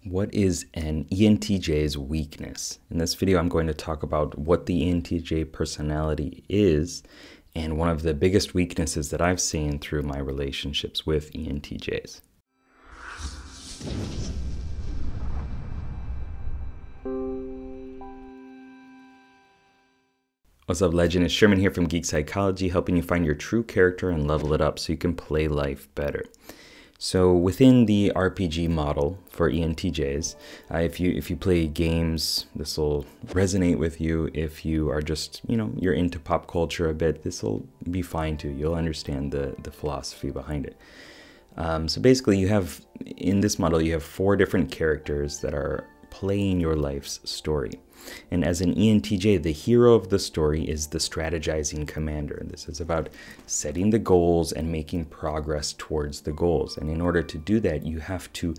What is an ENTJ's weakness? In this video, I'm going to talk about what the ENTJ personality is and one of the biggest weaknesses that I've seen through my relationships with ENTJs. What's up, legend? It's Sherman here from Geek Psychology, helping you find your true character and level it up so you can play life better. So within the RPG model for ENTJs, if you play games, this will resonate with you. If you are just, you're into pop culture a bit, this will be fine too. You'll understand the philosophy behind it. So basically in this model, you have 4 different characters that are playing your life's story. And as an ENTJ, the hero of the story is the Strategizing Commander. This is about setting the goals and making progress towards the goals. And in order to do that, you have to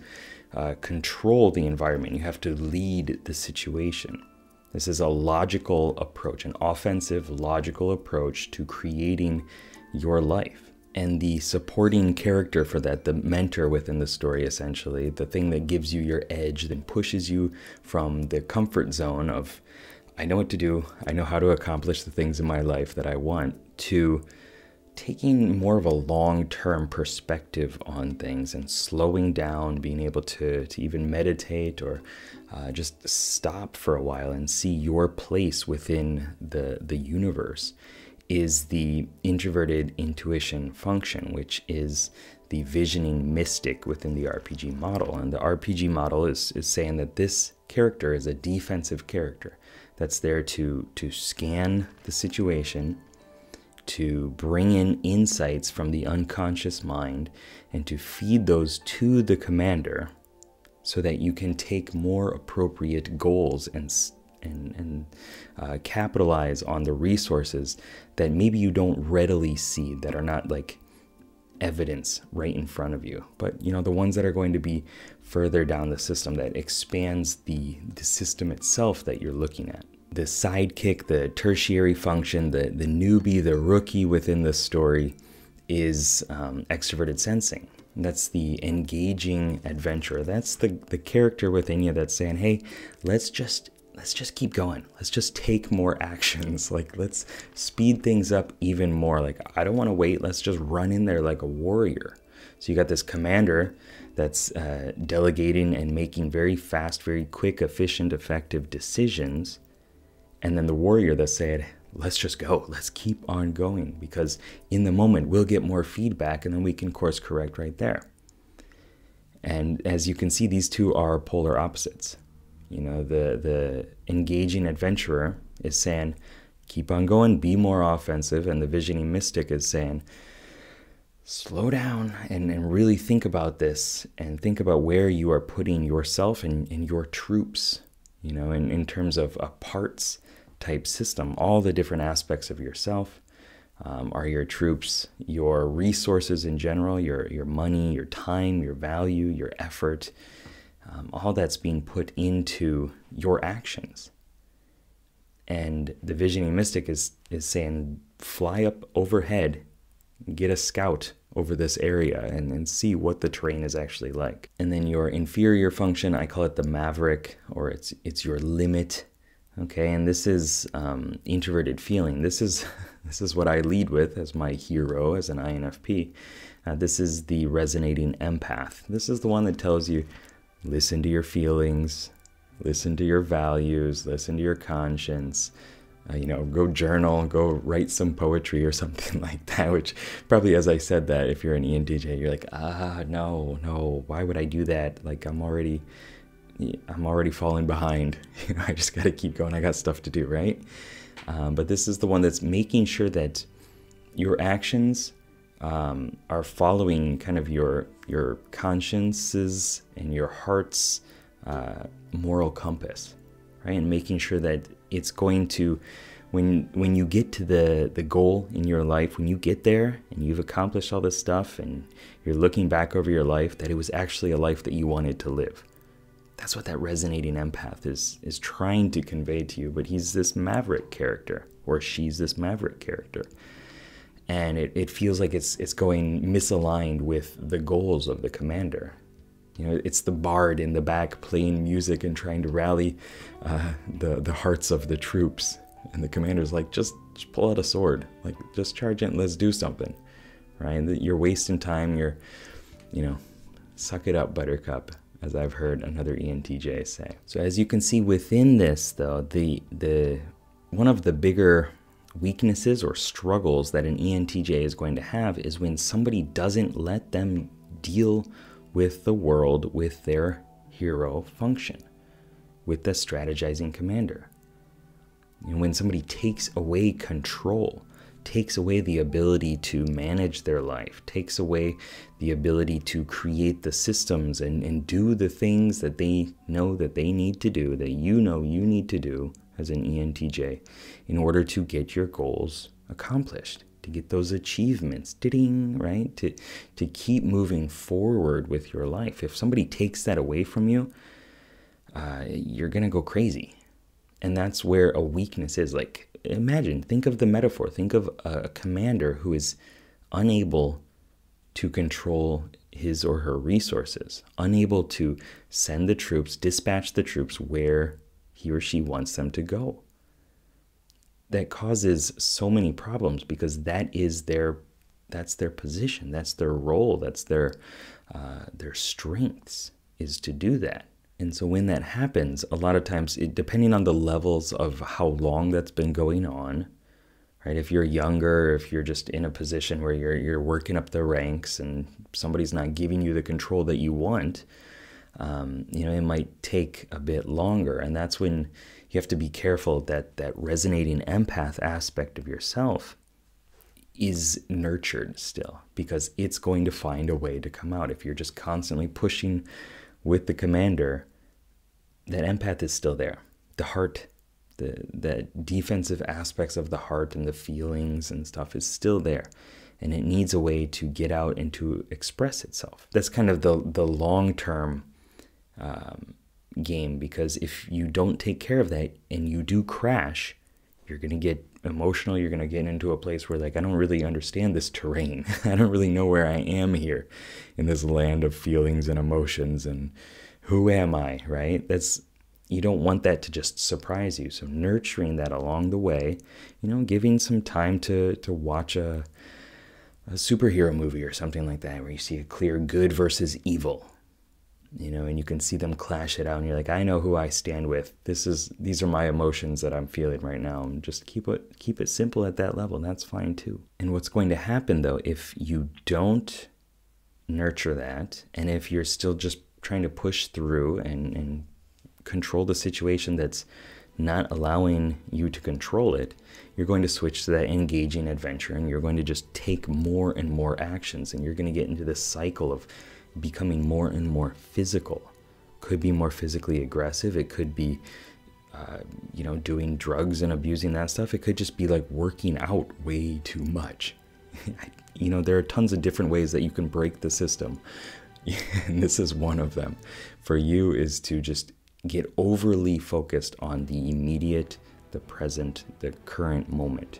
control the environment. You have to lead the situation. This is a logical approach, an offensive, logical approach to creating your life. And the supporting character for that, the mentor within the story, essentially, the thing that gives you your edge, that pushes you from the comfort zone of, I know what to do, I know how to accomplish the things in my life that I want, to taking more of a long-term perspective on things and slowing down, being able to even meditate or just stop for a while and see your place within the universe, is the introverted intuition function, which is the visioning mystic within the RPG model. And the RPG model is saying that this character is a defensive character that's there to scan the situation, to bring in insights from the unconscious mind, and to feed those to the commander so that you can take more appropriate goals and capitalize on the resources that maybe you don't readily see, that are not like evidence right in front of you, but the ones that are going to be further down the system, that expands the system itself that you're looking at. The sidekick, the tertiary function, the newbie, the rookie within the story is extroverted sensing. That's the engaging adventurer. That's the character within you that's saying, hey, let's just keep going. Let's just take more actions. Like, let's speed things up even more. Like, I don't want to wait. Let's just run in there like a warrior. So you got this commander that's delegating and making very fast, very quick, efficient, effective decisions. And then the warrior that said, let's just go. Let's keep on going, because in the moment we'll get more feedback and then we can course correct right there. And as you can see, these two are polar opposites. The engaging adventurer is saying, keep on going, be more offensive. And the visioning mystic is saying, slow down and really think about this and think about where you are putting yourself and your troops, in terms of a parts type system. All the different aspects of yourself are your troops, your resources in general, your money, your time, your value, your effort. All that's being put into your actions. And the visioning mystic is saying, fly up overhead, get a scout over this area and see what the terrain is actually like. And then your inferior function, I call it the maverick, or it's your limit. Okay, and this is introverted feeling. This is what I lead with as my hero, as an INFP. This is the resonating empath. This is the one that tells you, listen to your feelings, listen to your values, listen to your conscience, go journal, go write some poetry or something like that, which probably, as I said that, if you're an ENTJ, you're like, no, why would I do that? Like, I'm already falling behind. I just got to keep going. I got stuff to do, right? But this is the one that's making sure that your actions are following kind of your consciences and your heart's moral compass, right? And making sure that it's going to, when you get to the goal in your life, when you get there and you've accomplished all this stuff and you're looking back over your life, that it was actually a life that you wanted to live. That's what that resonating empath is trying to convey to you. But he's this maverick character, or she's this maverick character. And it feels like it's going misaligned with the goals of the commander. You know, it's the bard in the back playing music and trying to rally the hearts of the troops. And the commander's like, just pull out a sword. Like, just charge it and let's do something, right? You're wasting time. You're, suck it up, buttercup, as I've heard another ENTJ say. So as you can see within this, though, the one of the bigger weaknesses or struggles that an ENTJ is going to have is when somebody doesn't let them deal with the world with their hero function, with the strategizing commander. And when somebody takes away control, takes away the ability to manage their life, takes away the ability to create the systems and do the things that they know that they need to do, that you know you need to do as an ENTJ in order to get your goals accomplished, to get those achievements, ding, right? To keep moving forward with your life. If somebody takes that away from you, you're going to go crazy. And that's where a weakness is. Like, imagine, think of the metaphor. Think of a commander who is unable to control his or her resources, unable to send the troops, dispatch the troops where he or she wants them to go. That causes so many problems because that's their position, that's their role, that's their strengths, is to do that. And so when that happens, a lot of times, depending on the levels of how long that's been going on, right? If you're younger, if you're just in a position where you're working up the ranks and somebody's not giving you the control that you want, it might take a bit longer. And that's when you have to be careful that resonating empath aspect of yourself is nurtured still, because it's going to find a way to come out. If you're just constantly pushing with the commander, that empath is still there. The heart, the defensive aspects of the heart and the feelings and stuff is still there. And it needs a way to get out and to express itself. That's kind of the long-term game, because if you don't take care of that and you do crash, you're going to get emotional. You're going to get into a place where, like, I don't really understand this terrain. I don't really know where I am here in this land of feelings and emotions, and who am I, right? You don't want that to just surprise you. So nurturing that along the way, giving some time to watch a superhero movie or something like that, where you see a clear good versus evil, and you can see them clash it out, and you're like, I know who I stand with. These are my emotions that I'm feeling right now, and just keep it simple at that level. That's fine too. And what's going to happen, though, if you don't nurture that, and if you're still just trying to push through and control the situation that's not allowing you to control it, you're going to switch to that engaging adventure, and you're going to just take more and more actions, and you're going to get into this cycle of becoming more and more physical. Could be more physically aggressive. It could be, doing drugs and abusing that stuff. It could just be like working out way too much. There are tons of different ways that you can break the system. And this is one of them. For you is to just get overly focused on the immediate, the present, the current moment,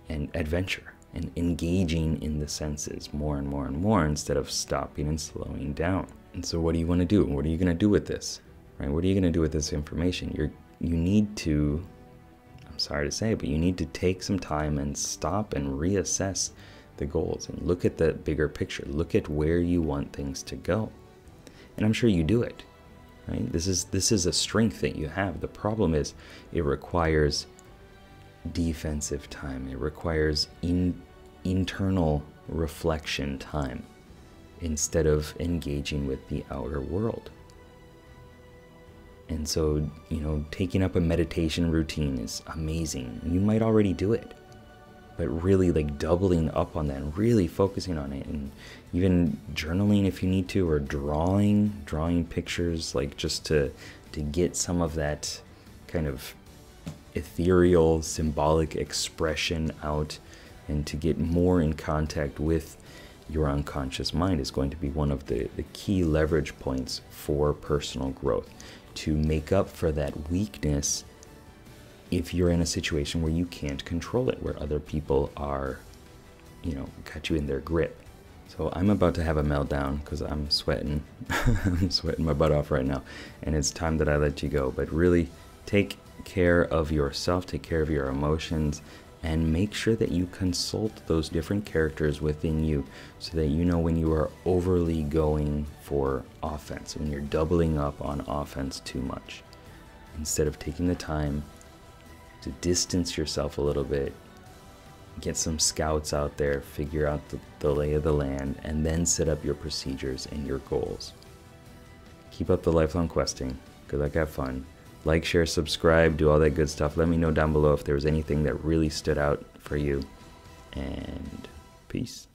and adventure, and engaging in the senses more and more and more instead of stopping and slowing down. And so what do you want to do? What are you going to do with this? Right? What are you going to do with this information? You need to, I'm sorry to say, but you need to take some time and stop and reassess the goals and look at the bigger picture. Look at where you want things to go. And I'm sure you do it, right? This is a strength that you have. The problem is it requires defensive time. It requires internal reflection time instead of engaging with the outer world. And so, taking up a meditation routine is amazing. You might already do it, but really like doubling up on that and really focusing on it, and even journaling if you need to, or drawing pictures, like just to get some of that kind of ethereal, symbolic expression out, and to get more in contact with your unconscious mind is going to be one of the key leverage points for personal growth, to make up for that weakness if you're in a situation where you can't control it, where other people are, got you in their grip. So I'm about to have a meltdown because I'm sweating. I'm sweating my butt off right now. And it's time that I let you go. But really take care of yourself, take care of your emotions, and make sure that you consult those different characters within you so that you know when you are overly going for offense, when you're doubling up on offense too much. Instead of taking the time to distance yourself a little bit, get some scouts out there, figure out the lay of the land, and then set up your procedures and your goals. Keep up the lifelong questing. Good luck, have fun. Like, share, subscribe, do all that good stuff. Let me know down below if there was anything that really stood out for you. And peace.